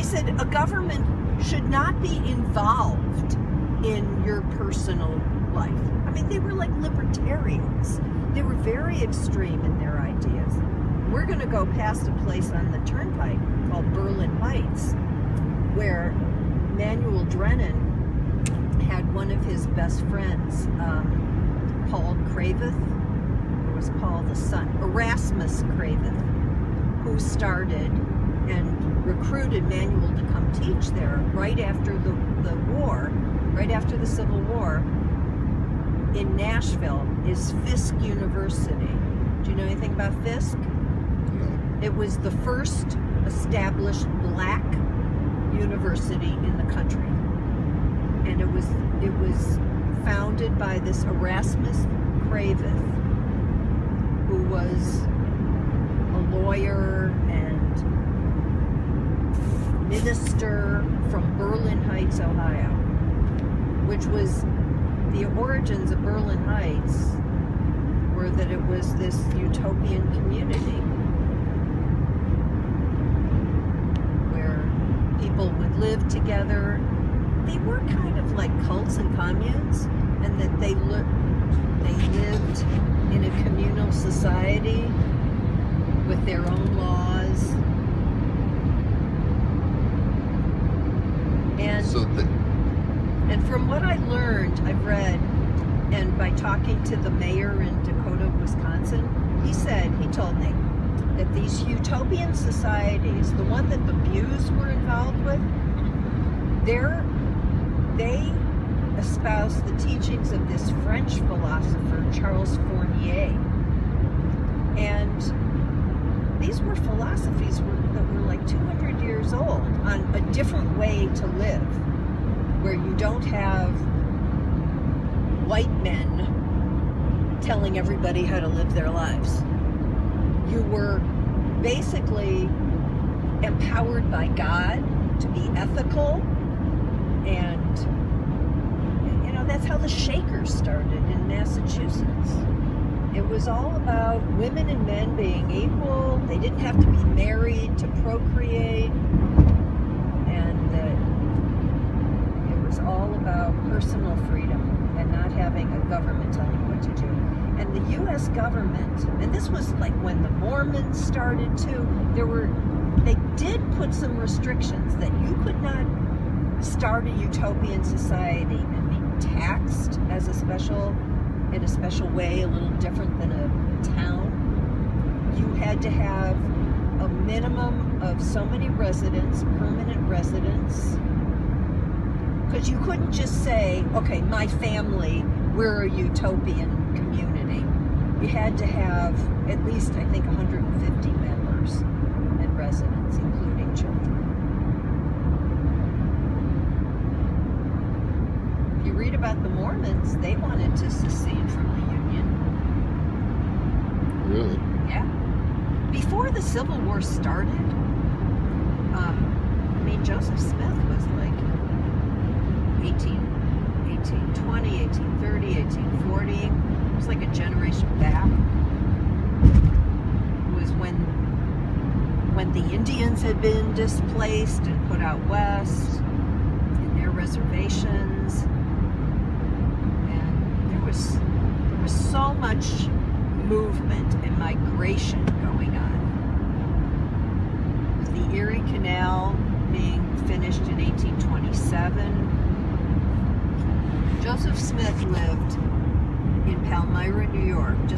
said a government should not be involved in your personal life. I mean, they were like libertarians. They were very extreme in their ideas. We're going to go past a place on the turnpike called Berlin Heights, where Manuel Drennan had one of his best friends, Paul Craveth, or was Paul the son? Erasmus Craveth, who started and recruited Manuel to come teach there right after the war, right after the Civil War in Nashville, is Fisk University. Do you know anything about Fisk? No. It was the first established black university in the country. And it was founded by this Erasmus Craveth, who was a lawyer and minister from Berlin Heights, Ohio, which was the origins of Berlin Heights were that it was this utopian community where people would live together. They were kind of like cults and communes, and that they lived in a communal society with their own laws. And from what I learned, I've read, and by talking to the mayor in Dakota, Wisconsin, he told me that these utopian societies, the one that the Muse were involved with, they espouse the teachings of this French philosopher, Charles Fourier. And these were philosophies that were like 200 years old on a different way to live, where you don't have white men telling everybody how to live their lives. You were basically empowered by God to be ethical, and you know, that's how the Shakers started in Massachusetts. It was all about women and men being equal. They didn't have to be married to procreate, and it was all about personal freedom and not having a government telling you what to do. And the U.S. government, and this was like when the Mormons started too, they did put some restrictions that you could not start a utopian society and be taxed as in a special way, a little different than a town. You had to have a minimum of so many residents, permanent residents, because you couldn't just say, okay, my family, we're a utopian community. You had to have at least, I think, 150 members and residents, including children. If you read about the Mormons, they wanted to secede from the Union. Really? Yeah. Before the Civil War started, I mean, Joseph Smith was like 1820, 1830, 1840. It was like a generation back. It was when the Indians had been displaced and put out west in their reservations. And there was so much movement and migration going on. With the Erie Canal being finished in 1827, Joseph Smith lived in Palmyra, New York, just